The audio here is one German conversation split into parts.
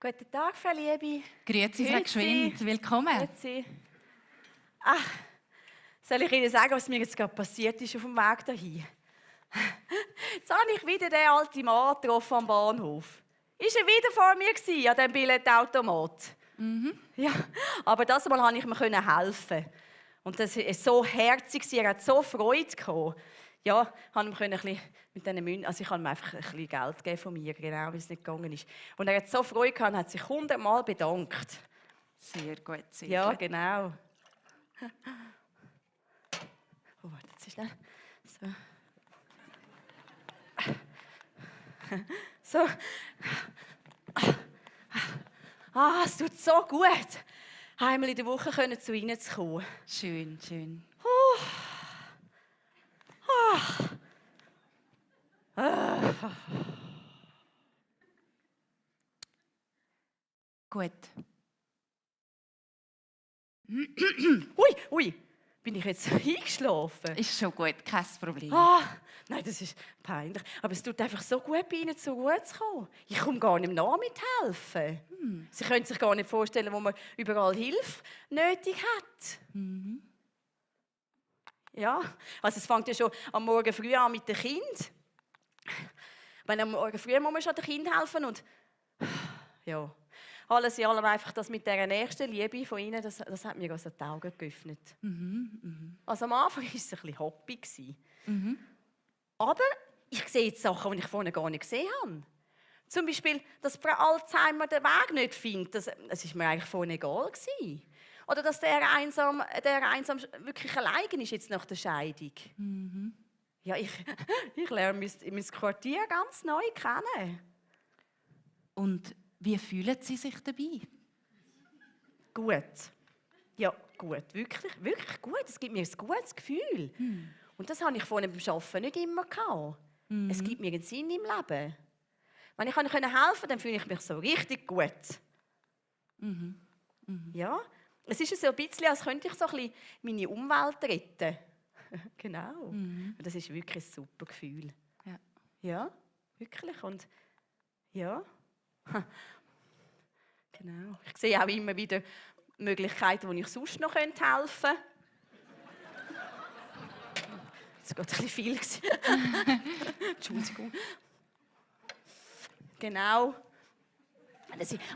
Guten Tag, Frau Liebe. Grüezi, Frau Gschwind. Willkommen. Grüezi. Soll ich Ihnen sagen, was mir jetzt gerade passiert ist auf dem Weg dahin? Jetzt habe ich wieder den alten Mann getroffen am Bahnhof. Ist er wieder vor mir gewesen, an diesem Billetautomat? Ja, aber das Mal konnte ich mir helfen. Und das war so herzig, er hat so Freude gehabt. Ja, ich konnte ihm mit diesen Münzen, also ich habe ihm einfach ein bisschen Geld gegeben von mir, genau, wie es nicht gegangen ist. Und er hat so Freude gehabt und hat sich 100-mal bedankt. Sehr gut, sehr ja, gut. Genau. Oh, warte, jetzt schnell. So. Es tut so gut, einmal in der Woche zu Ihnen zu kommen. Schön, schön. Gut. Ui, bin ich jetzt eingeschlafen? Ist schon gut, kein Problem. Nein, das ist peinlich. Aber es tut einfach so gut, bei Ihnen zur Ruhe zu kommen. Ich komme gar nicht mehr mithelfen. Sie können sich gar nicht vorstellen, wo man überall Hilfe nötig hat. Ja, also es fängt ja schon am Morgen früh an mit dem Kind. Am Morgen früh muss man schon dem Kind helfen und ja, alles in allem einfach das mit dieser nächsten Liebe von Ihnen, das hat mir also die Augen geöffnet. Also am Anfang war es ein bisschen hoppy. Aber ich sehe jetzt Sachen, die ich vorher gar nicht gesehen habe. Zum Beispiel, dass Frau Alzheimer den Weg nicht findet, das war mir eigentlich vorher egal gewesen. Oder dass der einsam wirklich allein ist jetzt nach der Scheidung. Ja, ich lerne mein Quartier ganz neu kennen. Und wie fühlen Sie sich dabei? Gut. Ja, gut. Wirklich, wirklich gut. Es gibt mir ein gutes Gefühl. Und das hatte ich vorhin beim Arbeiten nicht immer gehabt. Es gibt mir einen Sinn im Leben. Wenn ich helfen kann, dann fühle ich mich so richtig gut. Ja, es ist so ein bisschen, als könnte ich so ein bisschen meine Umwelt retten. Genau. Und das ist wirklich ein super Gefühl. Ja. Ja, wirklich. Und ja. Genau. Ich sehe auch immer wieder Möglichkeiten, wo ich sonst noch helfen könnte. Das war gerade ein bisschen viel. Entschuldigung. Genau.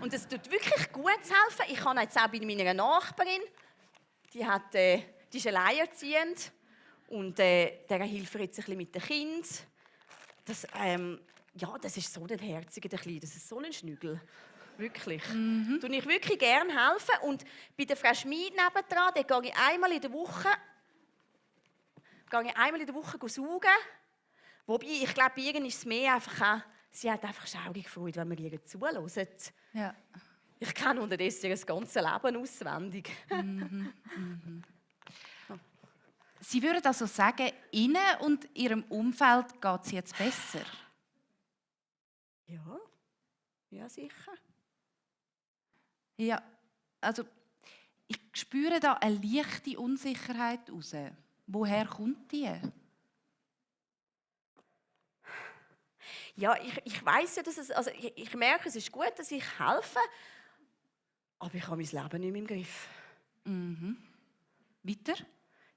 Und es tut wirklich gut zu helfen. Ich kann jetzt auch bei meiner Nachbarin, die ist alleinerziehend und der hilft jetzt ein bisschen mit den Kindern. Das ist so ein herziger Kleine, das ist so ein Schnügel. Wirklich. Tue ich wirklich gerne helfen. Und bei der Frau Schmid nebendran, da gehe ich einmal in der Woche saugen. Wobei, ich glaube, bei ihr ist es mehr einfach auch, sie hat einfach schaurig Freude, wenn man ihr zuhört. Ja. Ich kenne unterdessen ihr ganzes Leben auswendig. Sie würden also sagen, Ihnen und Ihrem Umfeld geht es jetzt besser? Ja, sicher. Ja, also ich spüre da eine leichte Unsicherheit raus. Woher kommt die? Ja, ich weiss ja, dass ich merke, es ist gut, dass ich helfe, aber ich habe mein Leben nicht mehr im Griff. Weiter?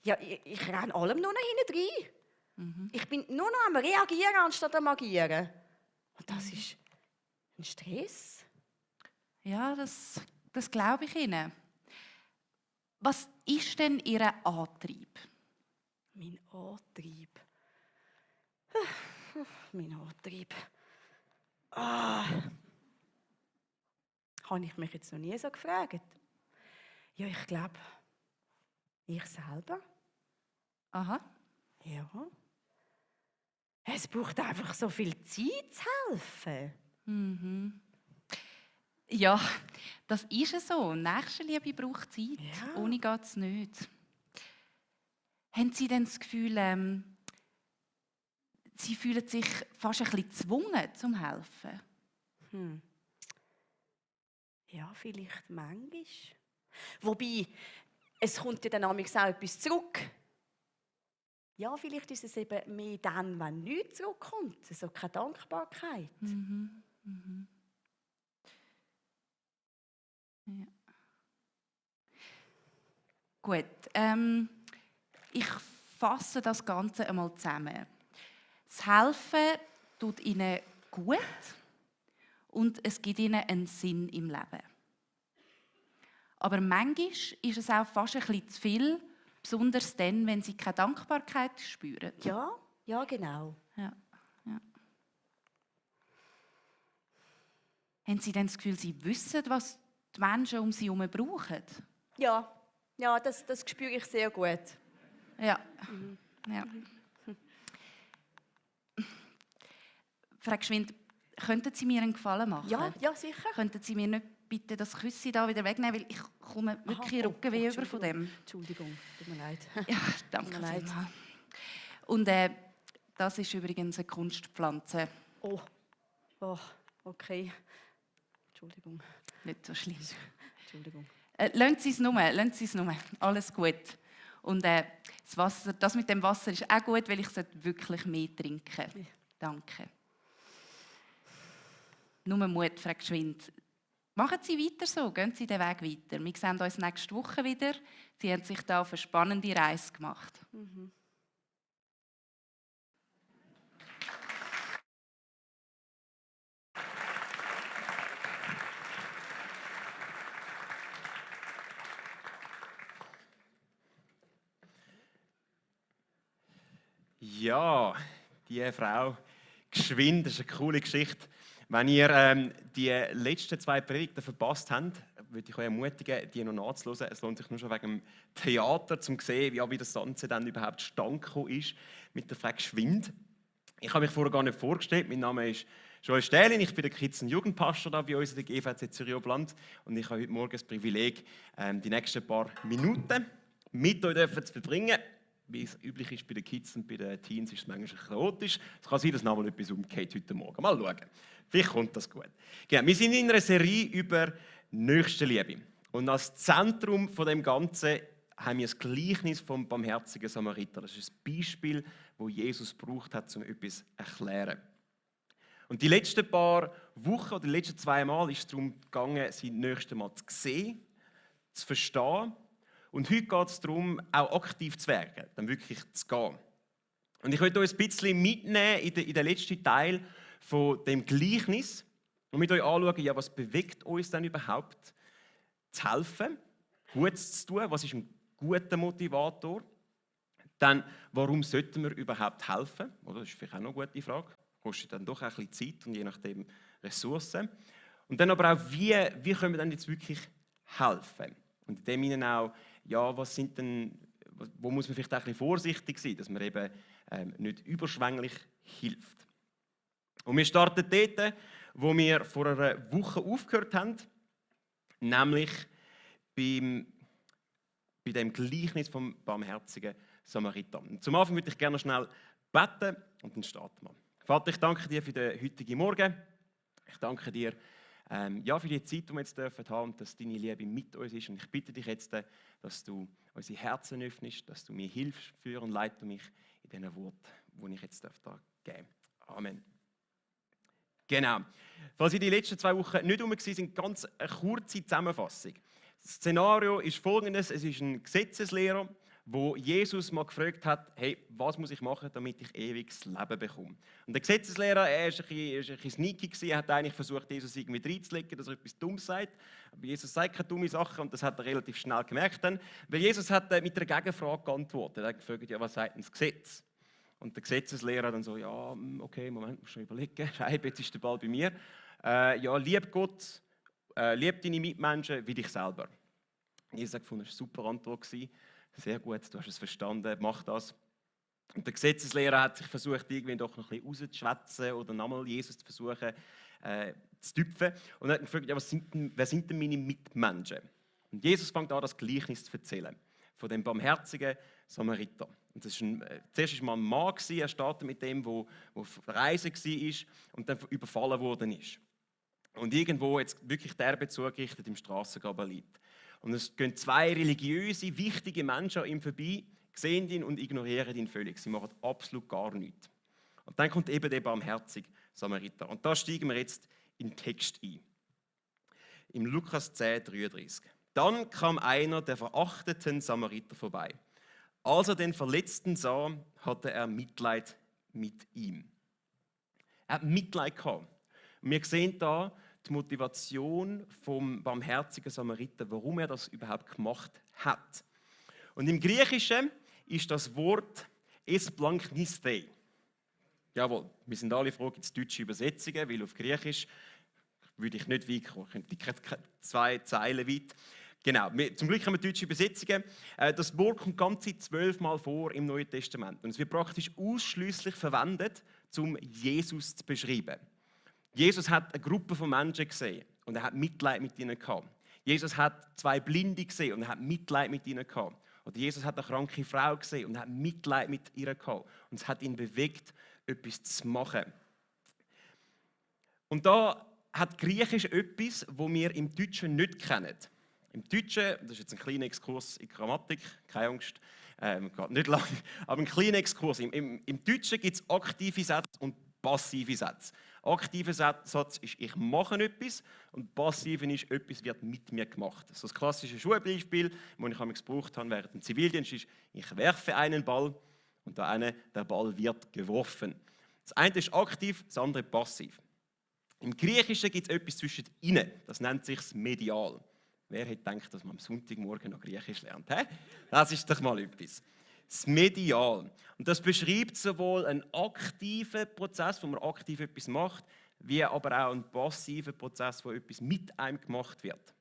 Ja, ich renne allem nur noch hinten rein. Ich bin nur noch am Reagieren, anstatt am Agieren. Und das ist ein Stress. Ja, das glaube ich Ihnen. Was ist denn Ihr Antrieb? Mein Antrieb. Mein Antrieb. Habe ich mich jetzt noch nie so gefragt. Ja, ich glaube, ich selber. Aha. Ja. Es braucht einfach so viel Zeit zu helfen. Ja, das ist so. Nächstenliebe braucht Zeit. Ja. Ohne geht es nicht. Haben Sie denn das Gefühl, Sie fühlen sich fast ein bisschen gezwungen zum Helfen? Ja, vielleicht manchmal. Wobei, es kommt ja dann auch etwas zurück. Ja, vielleicht ist es eben mehr dann, wenn nichts zurückkommt. So keine Dankbarkeit. Ja. Gut, ich fasse das Ganze einmal zusammen. Das Helfen tut ihnen gut und es gibt ihnen einen Sinn im Leben. Aber manchmal ist es auch fast ein bisschen zu viel, besonders dann, wenn sie keine Dankbarkeit spüren. Ja, genau. Ja. Haben Sie denn das Gefühl, Sie wissen, was die Menschen um sie herum brauchen? Ja, das spüre ich sehr gut. Ja. Ja. Frau Gschwind, könnten Sie mir einen Gefallen machen? Ja, sicher. Könnten Sie mir nicht bitte das Küssi da wieder wegnehmen, weil ich komme wirklich Rückenweh über von dem. Entschuldigung, tut mir leid. Ja, danke leid. vielmals. Und das ist übrigens eine Kunstpflanze. Oh, okay. Entschuldigung. Nicht so schlimm. Entschuldigung. Lassen Sie es nur. Alles gut. Und das Wasser, das mit dem Wasser ist auch gut, weil ich wirklich mehr trinken. Ja. Danke. Nur Mut, Frau Gschwind. Machen Sie weiter so, gehen Sie den Weg weiter. Wir sehen uns nächste Woche wieder. Sie haben sich da auf eine spannende Reise gemacht. Ja, die Frau Gschwind, das ist eine coole Geschichte. Wenn ihr die letzten 2 Predigten verpasst habt, würde ich euch ermutigen, die noch nachzuhören. Es lohnt sich nur schon wegen dem Theater, um zu sehen, wie das Ganze dann überhaupt zustande gekommen ist mit der Frau Gschwind. Ich habe mich vorher gar nicht vorgestellt. Mein Name ist Joel Stählin, ich bin der Kids- und Jugendpastor da bei uns in der GVZ Zürich-Oberland und ich habe heute Morgen das Privileg, die nächsten paar Minuten mit euch zu verbringen. Wie es üblich ist bei den Kids und bei den Teens, ist es manchmal chaotisch. Es kann sein, dass noch mal etwas umgeht heute Morgen. Mal schauen. Vielleicht kommt das gut. Genau. Wir sind in einer Serie über Nächstenliebe. Und als Zentrum von dem Ganzen haben wir das Gleichnis vom barmherzigen Samariter. Das ist ein Beispiel, das Jesus gebraucht hat, um etwas zu erklären. Und die letzten paar Wochen oder die letzten 2 Mal ist es darum gegangen, sein Nächsten mal zu sehen, zu verstehen. Und heute geht es darum, auch aktiv zu werden, dann wirklich zu gehen. Und ich möchte euch ein bisschen mitnehmen in den letzten Teil von dem Gleichnis und mit euch anschauen, ja, was bewegt uns denn überhaupt, zu helfen, Gutes zu tun, was ist ein guter Motivator. Dann, warum sollten wir überhaupt helfen? Oder? Das ist vielleicht auch noch eine gute Frage. Kostet dann doch auch ein bisschen Zeit und je nachdem Ressourcen. Und dann aber auch, wie können wir dann jetzt wirklich helfen? Und in dem Sinne auch, ja, wo muss man vielleicht auch ein bisschen vorsichtig sein, dass man eben nicht überschwänglich hilft. Und wir starten dort, wo wir vor einer Woche aufgehört haben, nämlich bei dem Gleichnis vom barmherzigen Samariter. Und zum Anfang würde ich gerne schnell beten und dann starten wir. Vater, ich danke dir für den heutigen Morgen. Ich danke dir für die Zeit, die wir jetzt haben dürfen und dass deine Liebe mit uns ist. Und ich bitte dich jetzt, dass du unsere Herzen öffnest, dass du mir hilfst, führen und leite mich in diesen Worten, die ich jetzt da geben darf. Amen. Genau. Falls ihr die letzten 2 Wochen nicht rum waren, ganz eine kurze Zusammenfassung. Das Szenario ist folgendes: Es ist ein Gesetzeslehrer, wo Jesus mal gefragt hat, hey, was muss ich machen, damit ich ewiges Leben bekomme? Und der Gesetzeslehrer, er war ein bisschen sneaky, er hat eigentlich versucht, Jesus irgendwie reinzulegen, dass er etwas Dummes sagt. Aber Jesus sagt keine dumme Sachen und das hat er relativ schnell gemerkt dann. Weil Jesus hat mit einer Gegenfrage geantwortet. Er hat gefragt, ja, was sagt denn das Gesetz? Und der Gesetzeslehrer dann so, ja, okay, Moment, muss schon überlegen, Scheibe, jetzt ist der Ball bei mir. Ja, lieb Gott, lieb deine Mitmenschen wie dich selber. Jesus hat gefunden, das war eine super Antwort. Sehr gut, du hast es verstanden, mach das. Und der Gesetzeslehrer hat sich versucht, irgendwie doch noch ein bisschen rauszuschwätzen oder nochmal Jesus zu versuchen zu tüpfen. Und er hat gefragt, ja, wer sind denn meine Mitmenschen? Und Jesus fängt an, das Gleichnis zu erzählen von dem barmherzigen Samariter. Und das zuerst war mal ein Mann, er startet mit dem, der auf der Reise war und dann überfallen worden ist. Und irgendwo jetzt wirklich der Bezug gerichtet im Strassengraben liegt. Und es gehen 2 religiöse, wichtige Menschen an ihm vorbei, sehen ihn und ignorieren ihn völlig. Sie machen absolut gar nichts. Und dann kommt eben der barmherzige Samariter. Und da steigen wir jetzt in den Text ein. im Lukas 10,33. Dann kam einer der verachteten Samariter vorbei. Als er den Verletzten sah, hatte er Mitleid mit ihm. Er hat Mitleid gehabt. Und wir sehen da die Motivation vom barmherzigen Samariter, warum er das überhaupt gemacht hat. Und im Griechischen ist das Wort esplankniste. Jawohl, wir sind alle froh, gibt es deutsche Übersetzungen, weil auf Griechisch würde ich nicht weit kommen. Ich könnte 2 Zeilen weit. Genau, zum Glück haben wir deutsche Übersetzungen. Das Wort kommt ganze 12 Mal vor im Neuen Testament. Und es wird praktisch ausschließlich verwendet, um Jesus zu beschreiben. Jesus hat eine Gruppe von Menschen gesehen und er hat Mitleid mit ihnen gehabt. Jesus hat 2 Blinde gesehen und er hat Mitleid mit ihnen gehabt. Oder Jesus hat eine kranke Frau gesehen und er hat Mitleid mit ihr gehabt. Und es hat ihn bewegt, etwas zu machen. Und da hat Griechisch etwas, das wir im Deutschen nicht kennen. Im Deutschen, das ist jetzt ein kleiner Exkurs in Grammatik, keine Angst, geht nicht lang, aber ein kleiner Exkurs. Im Deutschen gibt es aktive Sätze und passive Sätze. Aktiver Satz ist, ich mache etwas und passiv ist, etwas wird mit mir gemacht. So das klassische Schulbeispiel, das ich gebraucht habe während dem Zivildienst, ist, ich werfe einen Ball und der Ball wird geworfen. Das eine ist aktiv, das andere passiv. Im Griechischen gibt es etwas zwischen ihnen, das nennt sich das Medial. Wer hätte gedacht, dass man am Sonntagmorgen noch Griechisch lernt? He? Das ist doch mal etwas. Das Medial. Und das beschreibt sowohl einen aktiven Prozess, wo man aktiv etwas macht, wie aber auch einen passiven Prozess, wo etwas mit einem gemacht wird.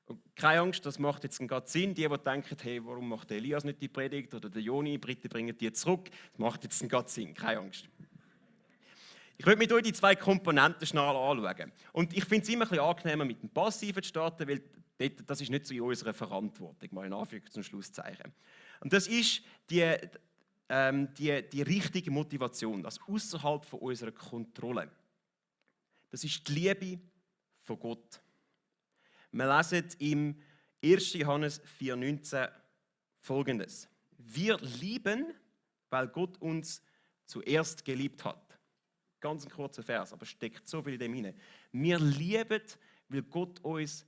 Und keine Angst, das macht jetzt gerade Sinn. Die denken, hey, warum macht der Elias nicht die Predigt oder der Joni, bitte bringen die zurück. Das macht jetzt gerade Sinn, keine Angst. Ich möchte mit euch die 2 Komponenten schnell anschauen. Und ich finde es immer ein bisschen angenehmer, mit dem Passiven zu starten, weil das ist nicht so in unserer Verantwortung, mal in Anführungs- zum Schlusszeichen. Und das ist die richtige Motivation, das außerhalb von unserer Kontrolle. Das ist die Liebe von Gott. Wir lesen im 1. Johannes 4,19 Folgendes. Wir lieben, weil Gott uns zuerst geliebt hat. Ganz ein kurzer Vers, aber steckt so viel in dem hinein. Wir lieben, weil Gott uns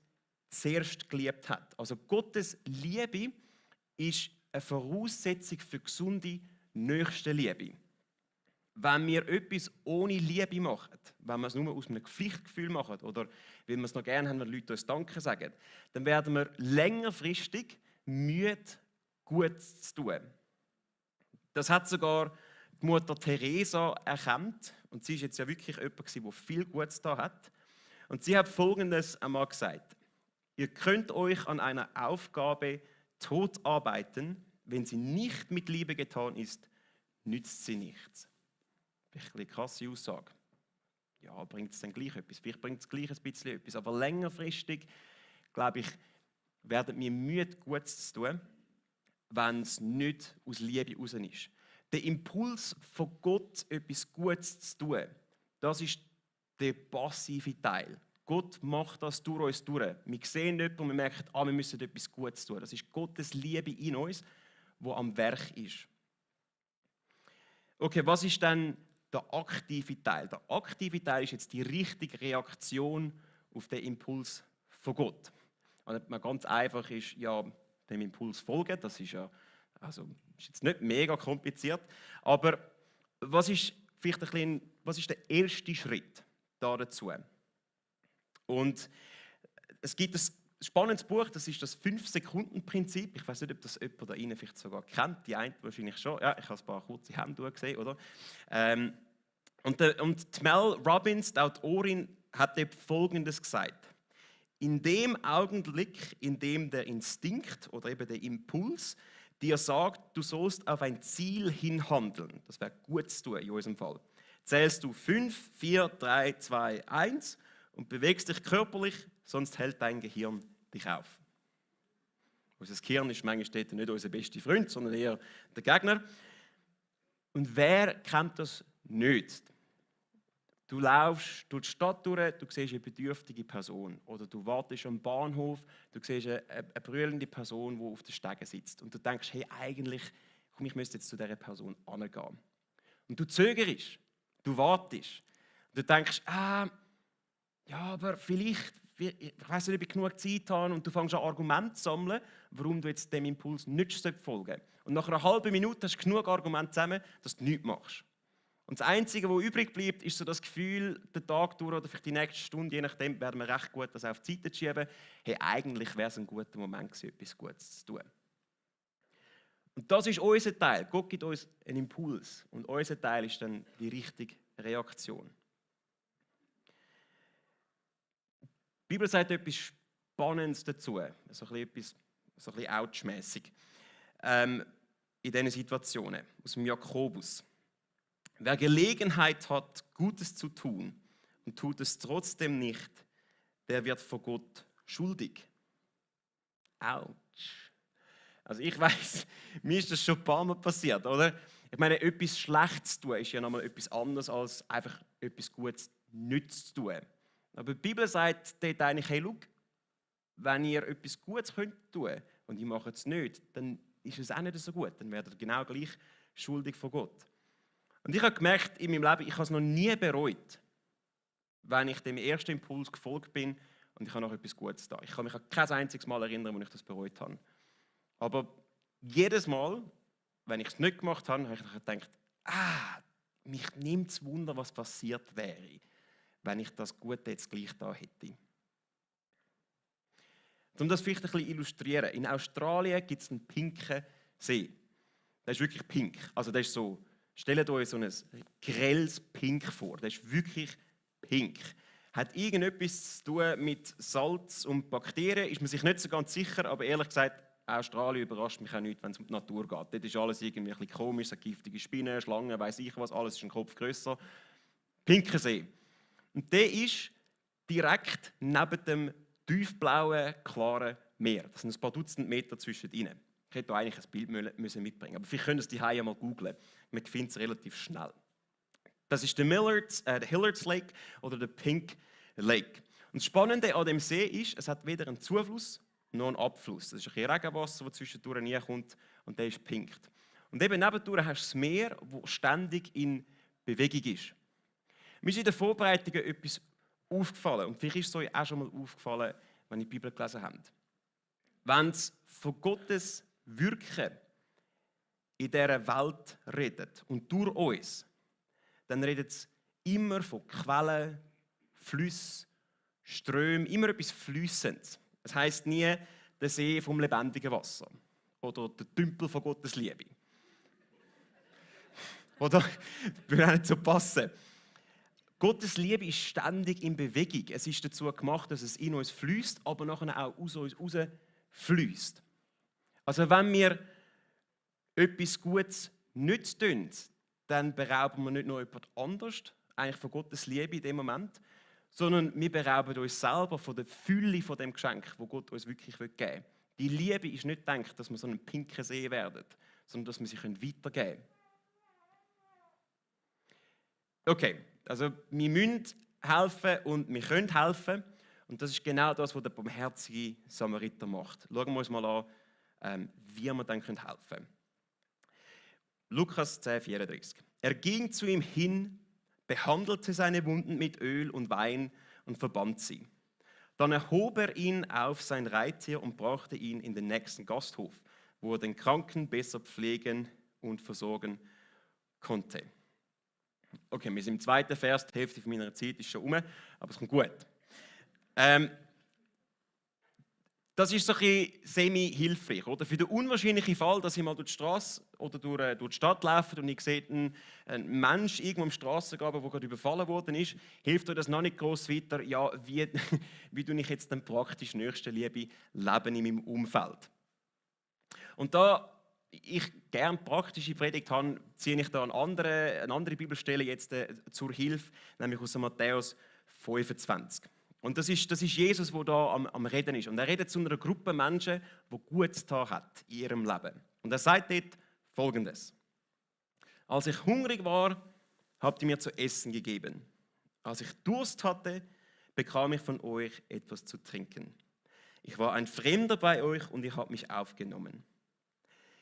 zuerst geliebt hat. Also Gottes Liebe ist eine Voraussetzung für gesunde Nächstenliebe. Wenn wir etwas ohne Liebe machen, wenn wir es nur aus einem Pflichtgefühl machen oder weil wir es noch gerne haben, wenn Leute uns Danke sagen, dann werden wir längerfristig müde, Gutes zu tun. Das hat sogar die Mutter Teresa erkannt. Und sie ist jetzt ja wirklich jemand, der viel Gutes da hat. Und sie hat Folgendes einmal gesagt. Ihr könnt euch an einer Aufgabe tot arbeiten, wenn sie nicht mit Liebe getan ist, nützt sie nichts. Vielleicht eine krasse Aussage. Ja, bringt es dann gleich etwas? Vielleicht bringt es gleich ein bisschen etwas. Aber längerfristig, glaube ich, werden wir müde, Gutes zu tun, wenn es nicht aus Liebe raus ist. Der Impuls von Gott, etwas Gutes zu tun, das ist der passive Teil. Gott macht das durch uns durch. Wir sehen etwas und wir merken, wir müssen etwas Gutes tun. Das ist Gottes Liebe in uns, die am Werk ist. Okay, was ist dann der aktive Teil? Der aktive Teil ist jetzt die richtige Reaktion auf den Impuls von Gott. Und man ganz einfach ist, ja, dem Impuls folgen. Das ist ja, also ist jetzt nicht mega kompliziert. Aber was ist vielleicht was ist der erste Schritt dazu? Und es gibt ein spannendes Buch, das ist das 5-Sekunden-Prinzip. Ich weiß nicht, ob das jemand da rein vielleicht sogar kennt. Die einen wahrscheinlich schon. Ja, ich habe ein paar kurze Hände gesehen, oder? Und Mel Robbins, die Autorin, hat Folgendes gesagt. In dem Augenblick, in dem der Instinkt oder eben der Impuls dir sagt, du sollst auf ein Ziel hinhandeln, das wäre gut zu tun in unserem Fall, zählst du 5, 4, 3, 2, 1 und bewegst dich körperlich, sonst hält dein Gehirn dich auf. Unser Gehirn ist manchmal nicht unser bester Freund, sondern eher der Gegner. Und wer kennt das nicht? Du laufst durch die Stadt durch, du siehst eine bedürftige Person. Oder du wartest am Bahnhof, du siehst eine brüllende Person, die auf den Stegen sitzt. Und du denkst, hey, eigentlich, komm, ich müsste jetzt zu dieser Person angehen. Und du zögerst, du wartest. Und du denkst, ja, aber vielleicht ich weiss nicht, ob ich genug Zeit habe, und du fängst an, Argumente zu sammeln, warum du jetzt dem Impuls nicht folgen sollst. Und nach einer halben Minute hast du genug Argumente zusammen, dass du nichts machst. Und das Einzige, was übrig bleibt, ist so das Gefühl, den Tag durch oder vielleicht die nächste Stunde, je nachdem, werden wir recht gut das auf die Seite schieben. Hey, eigentlich wäre es ein guter Moment gewesen, etwas Gutes zu tun. Und das ist unser Teil. Gott gibt uns einen Impuls. Und unser Teil ist dann die richtige Reaktion. Die Bibel sagt etwas Spannendes dazu. So ein bisschen ouchmässig. In diesen Situationen. Aus dem Jakobus. Wer Gelegenheit hat, Gutes zu tun und tut es trotzdem nicht, der wird vor Gott schuldig. Autsch. Also ich weiss, mir ist das schon ein paar Mal passiert, oder? Ich meine, etwas Schlechtes zu tun ist ja nochmal etwas anderes, als einfach etwas Gutes nicht zu tun. Aber die Bibel sagt dort eigentlich, hey, schau, wenn ihr etwas Gutes könnt tun und ihr macht es nicht, dann ist es auch nicht so gut. Dann werdet ihr genau gleich schuldig vor Gott. Und ich habe gemerkt in meinem Leben, ich habe es noch nie bereut, wenn ich dem ersten Impuls gefolgt bin und ich habe noch etwas Gutes da. Ich kann mich an kein einziges Mal erinnern, wo ich das bereut habe. Aber jedes Mal, wenn ich es nicht gemacht habe, habe ich gedacht, mich nimmt es Wunder, was passiert wäre, wenn ich das Gute jetzt gleich da hätte. Um das vielleicht ein bisschen illustrieren, in Australien gibt es einen pinken See. Der ist wirklich pink. Also der ist so, stellt euch so ein grelles Pink vor. Der ist wirklich pink. Hat irgendetwas zu tun mit Salz und Bakterien, ist man sich nicht so ganz sicher, aber ehrlich gesagt, Australien überrascht mich auch nicht, wenn es um die Natur geht. Dort ist alles irgendwie ein bisschen komisch, so giftige Spinnen, Schlangen, weiss ich was, alles ist ein Kopf grösser. Pinker See. Und der ist direkt neben dem tiefblauen, klaren Meer. Das sind ein paar Dutzend Meter zwischen ihnen. Ich hätte eigentlich ein Bild mitbringen, aber vielleicht können Sie es zu Hause mal googlen. Man findet es relativ schnell. Das ist der Hillards Lake oder der Pink Lake. Und das Spannende an dem See ist, es hat weder einen Zufluss noch einen Abfluss. Das ist ein bisschen Regenwasser, das zwischendurch reinkommt und der ist pink. Und eben nebendurch hast du das Meer, das ständig in Bewegung ist. Mir ist in den Vorbereitungen etwas aufgefallen, und vielleicht ist es euch auch schon mal aufgefallen, wenn ihr die Bibel gelesen habt. Wenn es von Gottes Wirken in dieser Welt redet und durch uns, dann redet es immer von Quellen, Flüssen, Strömen, immer etwas Fließendes. Es heisst nie der See vom lebendigen Wasser oder der Tümpel von Gottes Liebe. Oder? Das würde auch nicht so passen. Gottes Liebe ist ständig in Bewegung. Es ist dazu gemacht, dass es in uns fließt, aber nachher auch aus uns raus fließt. Also wenn wir etwas Gutes nicht tun, dann berauben wir nicht nur jemand anderes, eigentlich von Gottes Liebe in dem Moment, sondern wir berauben uns selber von der Fülle von dem Geschenk, das Gott uns wirklich geben will. Die Liebe ist nicht gedacht, dass wir so einen pinken See werden, sondern dass wir sie weitergeben können. Okay, also wir müssen helfen und wir können helfen. Und das ist genau das, was der barmherzige Samariter macht. Schauen wir uns mal an, wie wir dann helfen können. Lukas 10,34. Er ging zu ihm hin, behandelte seine Wunden mit Öl und Wein und verband sie. Dann erhob er ihn auf sein Reittier und brachte ihn in den nächsten Gasthof, wo er den Kranken besser pflegen und versorgen konnte. Okay, wir sind im zweiten Vers, die Hälfte meiner Zeit ist schon um, aber es kommt gut. Das ist so ein bisschen semi-hilfreich, oder? Für den unwahrscheinlichen Fall, dass ich mal durch die Straße oder durch die Stadt laufe und ich sehe einen Mensch irgendwo am Strassengraben, der gerade überfallen worden ist, hilft euch das noch nicht gross weiter. Ja, wie tue ich jetzt dann praktisch Nächstenliebe leben in meinem Umfeld? Und da ich gerne praktische Predigt habe, ziehe ich da eine andere Bibelstelle jetzt zur Hilfe, nämlich aus Matthäus 25. Und das ist Jesus, der da am Reden ist. Und er redet zu einer Gruppe Menschen, die Gutes getan hat in ihrem Leben. Und er sagt dort Folgendes. Als ich hungrig war, habt ihr mir zu essen gegeben. Als ich Durst hatte, bekam ich von euch etwas zu trinken. Ich war ein Fremder bei euch und ihr habt mich aufgenommen.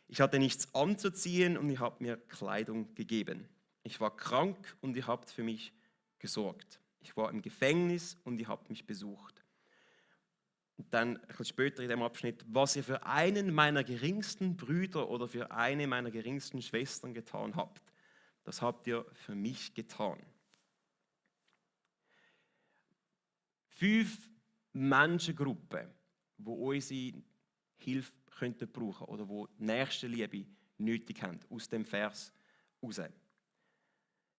Ich hatte nichts anzuziehen und ihr habt mir Kleidung gegeben. Ich war krank und ihr habt für mich gesorgt. Ich war im Gefängnis und ihr habt mich besucht. Und dann ein bisschen später in dem Abschnitt, was ihr für einen meiner geringsten Brüder oder für eine meiner geringsten Schwestern getan habt, das habt ihr für mich getan. 5 Menschengruppen, die unsere Hilfe könnten brauchen oder die Nächstenliebe nötig haben, aus dem Vers heraus.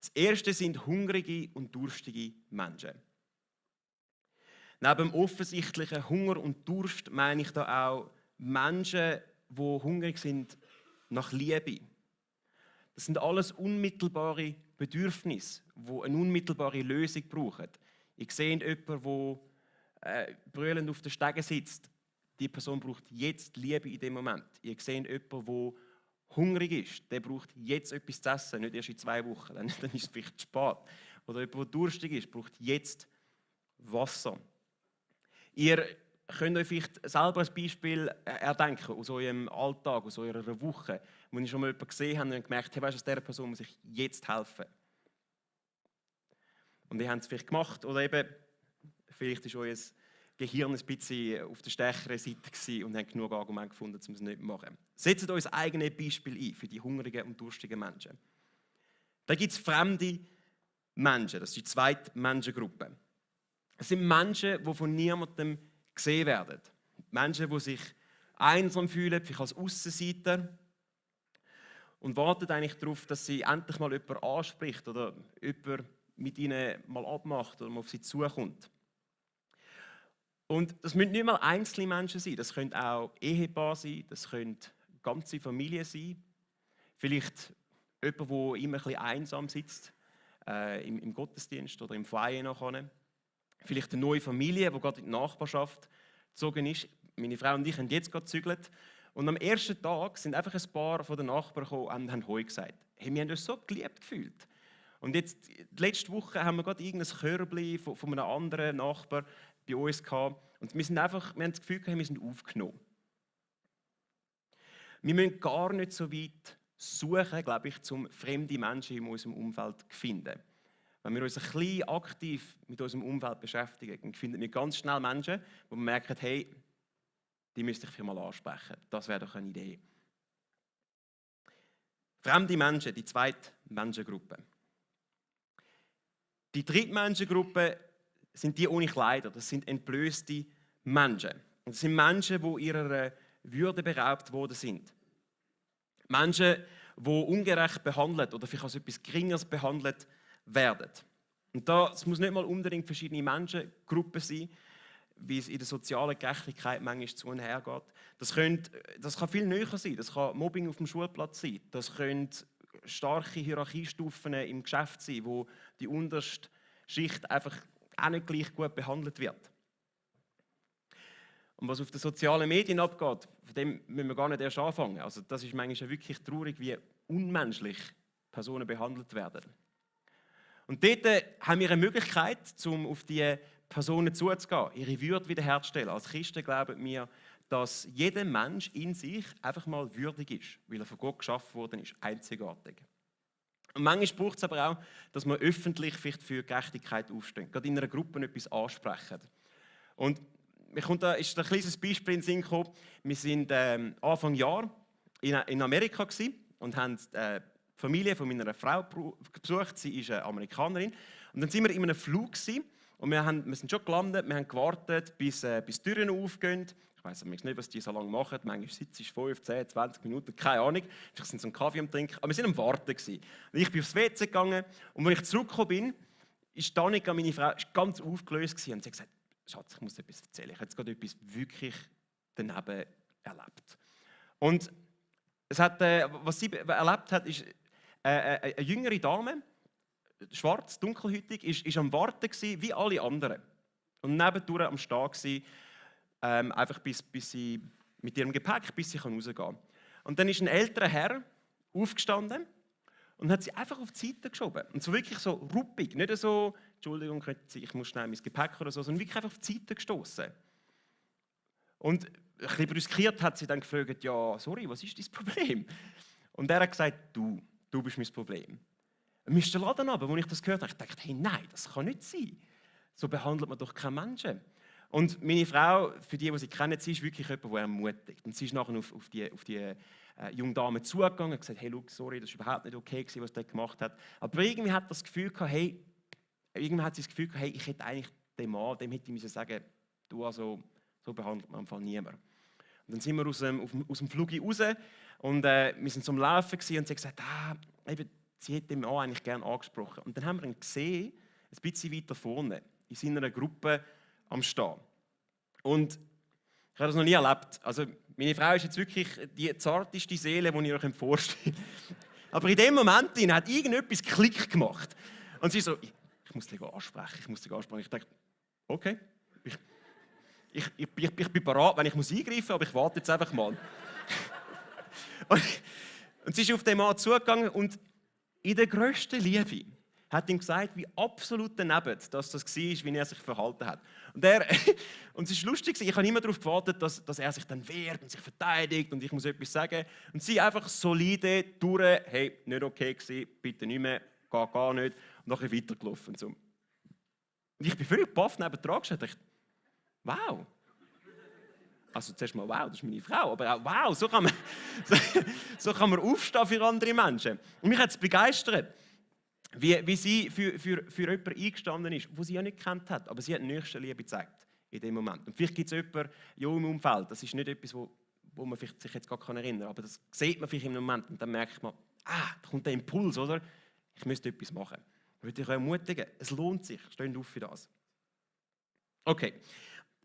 Das erste sind hungrige und durstige Menschen. Neben dem offensichtlichen Hunger und Durst meine ich da auch Menschen, die hungrig sind nach Liebe. Das sind alles unmittelbare Bedürfnisse, die eine unmittelbare Lösung brauchen. Ihr seht jemanden, der brüllend auf den Stegen sitzt. Die Person braucht jetzt Liebe in dem Moment. Ihr seht jemanden, der hungrig ist. Der braucht jetzt etwas zu essen, nicht erst in 2 Wochen. Dann ist es vielleicht zu spät. Oder jemand, der durstig ist, braucht jetzt Wasser. Ihr könnt euch vielleicht selber ein Beispiel erdenken aus eurem Alltag, aus eurer Woche, wo ihr schon mal jemanden gesehen habt und gemerkt habt, hey, dieser Person muss ich jetzt helfen. Und ihr habt es vielleicht gemacht oder eben, vielleicht ist euer Gehirn ein bisschen auf der stärkeren Seite und habt genug Argumente gefunden, um es nicht zu machen. Setzt euch das eigene Beispiel ein für die hungrigen und durstigen Menschen. Da gibt es fremde Menschen, das ist die zweite Menschengruppe. Es sind Menschen, die von niemandem gesehen werden. Menschen, die sich einsam fühlen, vielleicht als Aussenseiter und warten eigentlich darauf, dass sie endlich mal jemanden anspricht oder jemand mit ihnen mal abmacht oder mal auf sie zukommt. Und das müssen nicht mal einzelne Menschen sein, das können auch Ehepaare sein, das können ganze Familien sein. Vielleicht jemand, der immer ein bisschen einsam sitzt, im Gottesdienst oder im Foyer nachher. Vielleicht eine neue Familie, die gerade in die Nachbarschaft gezogen ist. Meine Frau und ich haben jetzt gerade gezügelt. Und am ersten Tag sind einfach ein paar von den Nachbarn gekommen und haben Hoi gesagt. Hey, wir haben uns so geliebt gefühlt. Und jetzt, letzte Woche haben wir gerade irgendein Körbchen von einem anderen Nachbar bei uns gehabt. Und wir haben das Gefühl gehabt, wir sind aufgenommen. Wir müssen gar nicht so weit suchen, glaube ich, um fremde Menschen in unserem Umfeld zu finden. Wenn wir uns ein bisschen aktiv mit unserem Umfeld beschäftigen, dann finden wir ganz schnell Menschen, wo wir merken, hey, die müsste ich für mal ansprechen. Das wäre doch eine Idee. Fremde Menschen, die zweite Menschengruppe. Die dritte Menschengruppe sind die ohne Kleider. Das sind entblößte Menschen. Und das sind Menschen, die ihrer Würde beraubt worden sind. Menschen, die ungerecht behandelt oder vielleicht als etwas Geringeres behandelt werden. Und das muss nicht mal unbedingt verschiedene Menschengruppen sein, wie es in der sozialen Gerechtigkeit manchmal zu und her geht. Das kann viel näher sein. Das kann Mobbing auf dem Schulplatz sein. Das können starke Hierarchiestufen im Geschäft sein, wo die unterste Schicht einfach auch nicht gleich gut behandelt wird. Und was auf den sozialen Medien abgeht, von dem müssen wir gar nicht erst anfangen. Also das ist manchmal wirklich traurig, wie unmenschlich Personen behandelt werden. Und dort haben wir eine Möglichkeit, um auf diese Personen zuzugehen, ihre Würde wiederherzustellen. Als Christen glauben wir, dass jeder Mensch in sich einfach mal würdig ist, weil er von Gott geschaffen worden ist, einzigartig. Und manchmal braucht es aber auch, dass wir öffentlich vielleicht für Gerechtigkeit aufstehen, gerade in einer Gruppe etwas ansprechen. Und da ist ein kleines Beispiel in den Sinn gekommen. Wir waren Anfang Jahr in Amerika und haben die Familie von meiner Frau besucht. Sie ist eine Amerikanerin. Und dann sind wir in einem Flug und wir sind schon gelandet. Wir haben gewartet, bis die Türen aufgehen. Ich weiss nicht, was die so lange machen. Manchmal sitzt es 5, 10, 20 Minuten, keine Ahnung. Vielleicht sind sie einen Kaffee am Trinken. Aber wir waren am Warten. Und ich bin aufs WC gegangen. Und als ich zurückgekommen bin, ist Danica, meine Frau, ganz aufgelöst und sie hat gesagt, Schatz, ich muss dir etwas erzählen. Ich habe jetzt gerade etwas wirklich daneben erlebt. Und was sie erlebt hat, ist eine jüngere Dame, schwarz, dunkelhäutig, ist am Warten gewesen, wie alle anderen. Und nebendurch am Stehen gewesen, einfach bis sie mit ihrem Gepäck, bis sie rausgehen kann. Und dann ist ein älterer Herr aufgestanden und hat sie einfach auf die Seite geschoben. Und so wirklich so ruppig, nicht so, Entschuldigung, ich muss schnell mein Gepäck oder so, sondern wirklich einfach auf die Seite gestoßen. Und ein bisschen brüskiert hat sie dann gefragt, ja, sorry, was ist dein Problem? Und er hat gesagt, du bist mein Problem. Und mir ist der Laden runter, als ich das gehört habe. Ich dachte, hey, nein, das kann nicht sein. So behandelt man doch keinen Menschen. Und meine Frau, für die sie kennen, sie ist wirklich jemand, der ermutigt. Und sie ist nachher auf die junge Dame zugegangen und gesagt, hey, look, sorry, das war überhaupt nicht okay, was sie gemacht hat. Aber irgendwie hat das Gefühl gehabt, hey, ich hätte eigentlich dem Mann, dem hätte ich müssen sagen, du, also, so behandelt man am Fall niemand. Und dann sind wir aus dem Flug raus und wir sind zum Laufen gewesen, und sie hat gesagt, eben, sie hätte den Mann eigentlich gerne angesprochen. Und dann haben wir ihn gesehen, ein bisschen weiter vorne, in seiner Gruppe am Stehen. Und ich habe das noch nie erlebt. Also, meine Frau ist jetzt wirklich die zarteste Seele, die ihr euch vorstellen könnt. Aber in dem Moment hat irgendetwas Klick gemacht. Und sie so, ich muss dich ansprechen. Ich dachte, okay, ich bin bereit, wenn ich eingreifen muss, aber ich warte jetzt einfach mal. und sie ist auf den Mann zugegangen und in der grössten Liebe hat ihm gesagt, wie absolut daneben das war, wie er sich verhalten hat. Und es ist lustig, ich habe immer darauf gewartet, dass er sich dann wehrt und sich verteidigt und ich muss etwas sagen. Und sie einfach solide durch, hey, nicht okay gewesen, bitte nicht mehr, gar nicht. Und nachher weitergelaufen. Und ich bin völlig baff neben dran gestanden. Ich dachte, wow. Also zuerst mal, wow, das ist meine Frau, aber auch, wow, so kann man aufstehen für andere Menschen. Und mich hat es begeistert, wie sie für jemanden eingestanden ist, den sie ja nicht gekannt hat, aber sie hat Nächstenliebe gezeigt in dem Moment. Und vielleicht gibt es jemanden im Umfeld, das ist nicht etwas, wo man sich jetzt gar erinnern kann, aber das sieht man vielleicht im Moment und dann merkt man, da kommt der Impuls, oder? Ich müsste etwas machen. Ich würde dich ermutigen, es lohnt sich, steht auf für das. Okay,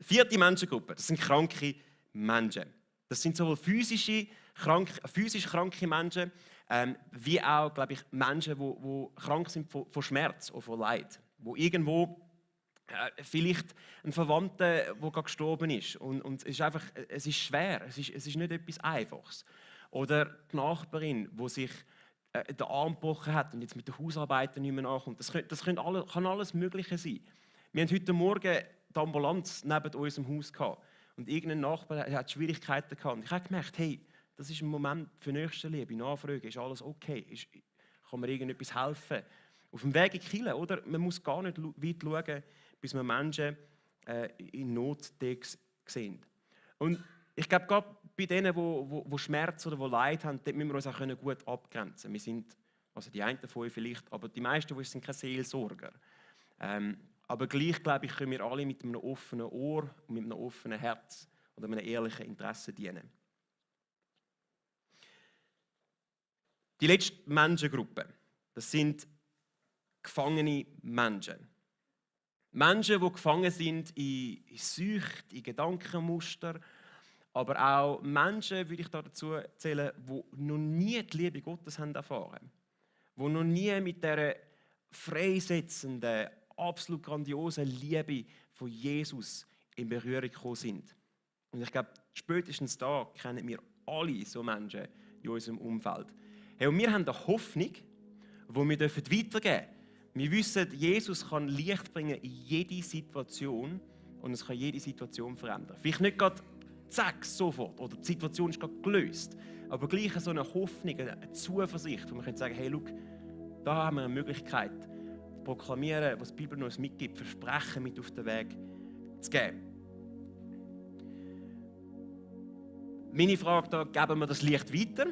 4. Menschengruppe, das sind kranke Menschen. Das sind sowohl physisch kranke Menschen, wie auch, glaube ich, Menschen, die krank sind von Schmerz oder von Leid. Wo irgendwo vielleicht ein Verwandter, der gerade gestorben ist. Und es ist schwer, es ist nicht etwas Einfaches. Oder die Nachbarin, die sich den Arm gebrochen hat und jetzt mit den Hausarbeiten nicht mehr nachkommt. Das kann alles Mögliche sein. Wir haben heute Morgen die Ambulanz neben unserem Haus gehabt. Und irgendein Nachbar hat Schwierigkeiten gehabt. Und ich habe gemerkt, hey, das ist ein Moment für Nächstenliebe, Nachfragen, ist alles okay? Kann mir irgendetwas helfen? Auf dem Weg in die Kirche, oder? Man muss gar nicht weit schauen, bis man Menschen in Not sehen. Und ich glaube, gerade bei denen, die Schmerz oder die Leid haben, dort müssen wir uns auch gut abgrenzen. Wir sind, also die einen von euch vielleicht, aber die meisten von uns sind keine Seelsorger. Aber gleich, glaube ich, können wir alle mit einem offenen Ohr und mit einem offenen Herz oder einem ehrlichen Interesse dienen. Die letzte Menschengruppe, das sind gefangene Menschen. Menschen, die gefangen sind in Sucht, in Gedankenmuster, aber auch Menschen, würde ich dazu zählen, die noch nie die Liebe Gottes haben erfahren, die noch nie mit dieser freisetzenden, absolut grandiosen Liebe von Jesus in Berührung gekommen sind. Und ich glaube, spätestens da kennen wir alle so Menschen in unserem Umfeld. Hey, und wir haben eine Hoffnung, die wir weitergeben dürfen. Wir wissen, Jesus kann Licht bringen in jede Situation und es kann jede Situation verändern. Vielleicht nicht gerade zack, sofort, oder die Situation ist gerade gelöst, aber gleich so eine Hoffnung, eine Zuversicht, wo man sagen kann, hey, schau, da haben wir eine Möglichkeit, zu proklamieren, was die Bibel uns mitgibt, Versprechen mit auf den Weg zu geben. Meine Frage da, geben wir das Licht weiter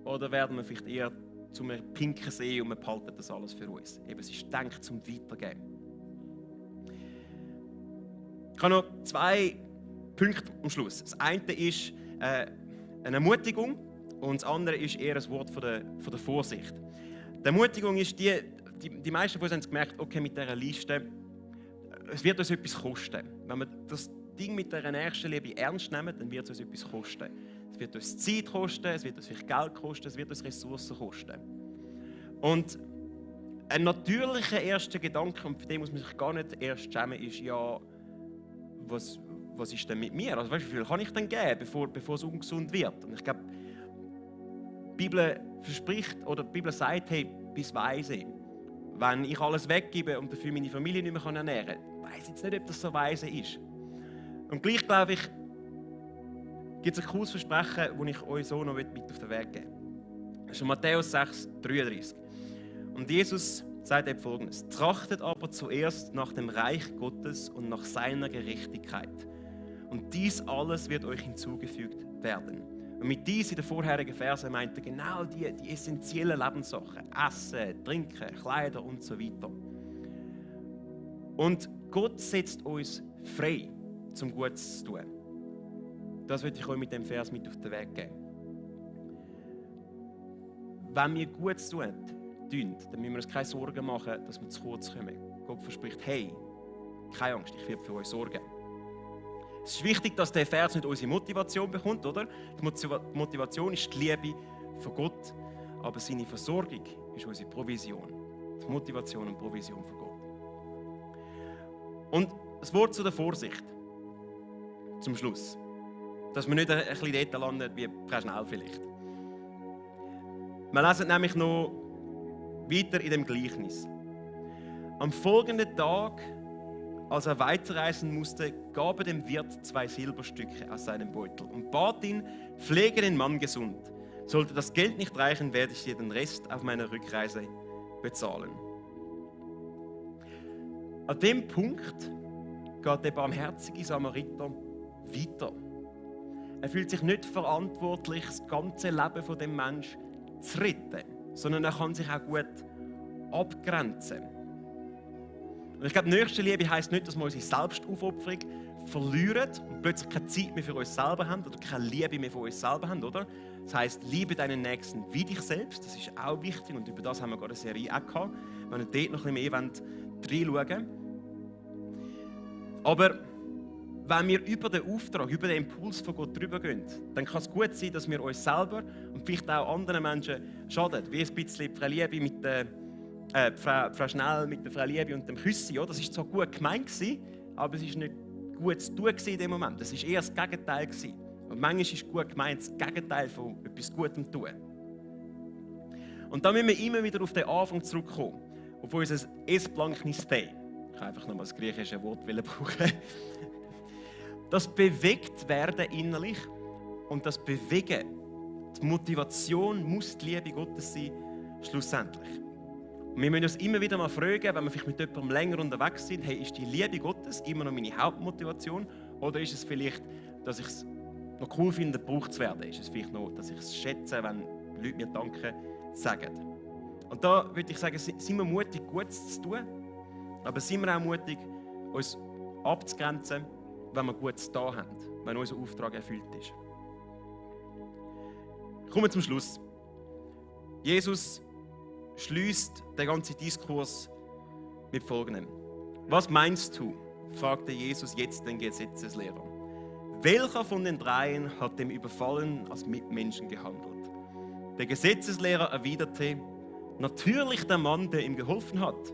oder werden wir vielleicht eher zu einem pinken See und wir behalten das alles für uns? Eben, es ist gedacht zum Weitergeben. Ich habe noch 2 Punkte am Schluss. Das eine ist eine Ermutigung und das andere ist eher ein Wort von der Vorsicht. Die Ermutigung ist die meisten von uns haben gemerkt, okay, mit dieser Liste, es wird uns etwas kosten. Wenn wir das Ding mit der Nächstenliebe ernst nehmen, dann wird es uns etwas kosten. Es wird uns Zeit kosten, es wird uns vielleicht Geld kosten, es wird uns Ressourcen kosten. Und ein natürlicher erster Gedanke, und für den muss man sich gar nicht erst schämen, ist ja, was ist denn mit mir? Also, weißt, wie viel kann ich denn geben, bevor es ungesund wird? Und ich glaube, die Bibel verspricht, oder die Bibel sagt, hey, bis weise. Wenn ich alles weggebe und dafür meine Familie nicht mehr ernähren kann, weiss ich jetzt nicht, ob das so weise ist. Und gleich, glaube ich, gibt es ein cooles Versprechen, das ich euch so noch mit auf den Weg geben will. Das ist Matthäus 6, 33. Und Jesus sagt er Folgendes: Trachtet aber zuerst nach dem Reich Gottes und nach seiner Gerechtigkeit. Und dies alles wird euch hinzugefügt werden. Und mit dies in den vorherigen Versen meint er genau die essentiellen Lebenssachen. Essen, Trinken, Kleider und so weiter. Und Gott setzt uns frei, zum Gutes zu tun. Das würde ich euch mit dem Vers mit auf den Weg geben. Wenn wir Gutes tun, dann müssen wir uns keine Sorgen machen, dass wir zu kurz kommen. Gott verspricht: Hey, keine Angst, ich werde für euch sorgen. Es ist wichtig, dass der Vers nicht unsere Motivation bekommt, oder? Die Motivation ist die Liebe von Gott, aber seine Versorgung ist unsere Provision. Die Motivation und Provision von Gott. Und das Wort zu der Vorsicht zum Schluss, dass wir nicht ein bisschen dort landen wie Frau Schnell vielleicht. Wir lesen nämlich noch weiter in dem Gleichnis. Am folgenden Tag, als er weiterreisen musste, gab er dem Wirt 2 Silberstücke aus seinem Beutel und bat ihn: Pflege den Mann gesund. Sollte das Geld nicht reichen, werde ich dir den Rest auf meiner Rückreise bezahlen. An dem Punkt geht der barmherzige Samariter weiter. Er fühlt sich nicht verantwortlich, das ganze Leben von dem Menschen zu retten, sondern er kann sich auch gut abgrenzen. Und ich glaube, Nächstenliebe heisst nicht, dass wir unsere Selbstaufopferung verlieren und plötzlich keine Zeit mehr für uns selber haben oder keine Liebe mehr für uns selber haben, oder? Das heisst, liebe deinen Nächsten wie dich selbst, das ist auch wichtig und über das haben wir gerade eine Serie auch gehabt, wenn ihr dort noch ein bisschen mehr reinschauen wollt. Aber wenn wir über den Auftrag, über den Impuls von Gott drüber gehen, dann kann es gut sein, dass wir uns selber und vielleicht auch anderen Menschen schaden. Wie ein bisschen Frau Liebe mit der Frau Schnell mit der Frau Liebe und dem Küssi. Ja, das war zwar gut gemeint, aber es war nicht gut zu tun in dem Moment. Das war eher das Gegenteil. Und manchmal ist gut gemeint das Gegenteil von etwas Gutem tun. Und da müssen wir immer wieder auf den Anfang zurückkommen, auf unser Esplanknistei. Ich kann einfach noch mal das griechische Wort brauchen. Das bewegt werden innerlich und das Bewegen, die Motivation muss die Liebe Gottes sein, schlussendlich. Und wir müssen uns immer wieder mal fragen, wenn wir vielleicht mit jemandem länger unterwegs sind: Hey, ist die Liebe Gottes immer noch meine Hauptmotivation? Oder ist es vielleicht, dass ich es noch cool finde, gebraucht zu werden? Ist es vielleicht noch, dass ich es schätze, wenn Leute mir Danke sagen? Und da würde ich sagen, sind wir mutig, Gutes zu tun, aber sind wir auch mutig, uns abzugrenzen, wenn wir Gutes da haben, wenn unser Auftrag erfüllt ist. Kommen wir zum Schluss. Jesus schließt den ganzen Diskurs mit Folgendem: Was meinst du? Fragte Jesus jetzt den Gesetzeslehrer. Welcher von den dreien hat dem Überfallen als Mitmenschen gehandelt? Der Gesetzeslehrer erwiderte: Natürlich der Mann, der ihm geholfen hat.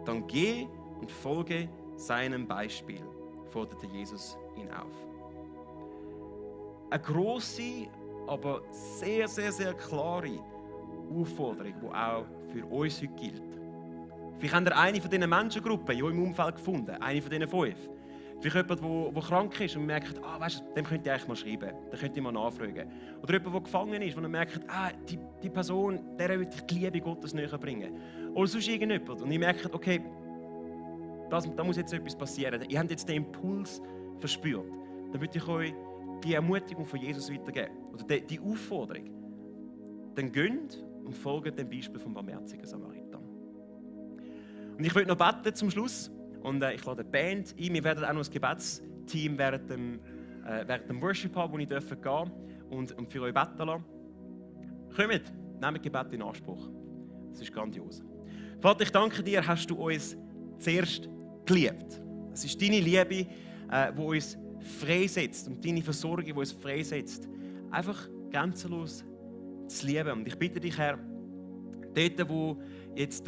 Dann geh und folge seinem Beispiel, forderte Jesus ihn auf. Eine grosse, aber sehr, sehr, sehr klare Aufforderung, die auch für uns heute gilt. Vielleicht habt ihr eine von diesen Menschengruppen in eurem Umfeld gefunden, eine von diesen 5. Vielleicht jemand, der krank ist und merkt: weißt du, dem könnt ihr eigentlich mal schreiben, den könnt ihr mal nachfragen. Oder jemand, der gefangen ist, wo ihr merkt: die Person, der will ich die Liebe Gottes näher bringen. Oder sonst irgendjemand. Und ihr merkt: okay, da muss jetzt etwas passieren. Ihr habt jetzt den Impuls verspürt. Dann würde ich euch die Ermutigung von Jesus weitergeben. Oder die Aufforderung. Dann geht und folgt dem Beispiel vom barmherzigen Samariter. Und ich möchte noch beten zum Schluss. Und ich lade die Band ein. Wir werden auch noch ein Gebetsteam während dem Worship haben, wo ich gehen darf und für euch beten lassen. Kommt, nehmt Gebet in Anspruch. Das ist grandios. Vater, ich danke dir, hast du uns zuerst geliebt. Es ist deine Liebe, die uns freisetzt und deine Versorgung, die uns freisetzt, einfach grenzenlos zu lieben. Und ich bitte dich, Herr, dort, wo jetzt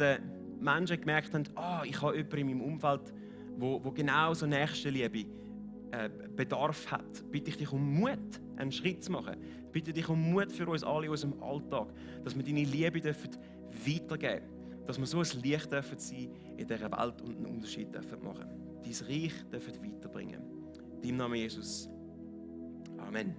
Menschen gemerkt haben: ich habe jemanden in meinem Umfeld, wo genau so Nächstenliebe Bedarf hat, bitte ich dich um Mut, einen Schritt zu machen. Ich bitte dich um Mut für uns alle in unserem Alltag, dass wir deine Liebe weitergeben dürfen, dass wir so ein Licht dürfen sein in dieser Welt und einen Unterschied dürfen machen. Dein Reich dürfen weiterbringen. In deinem Namen Jesus. Amen.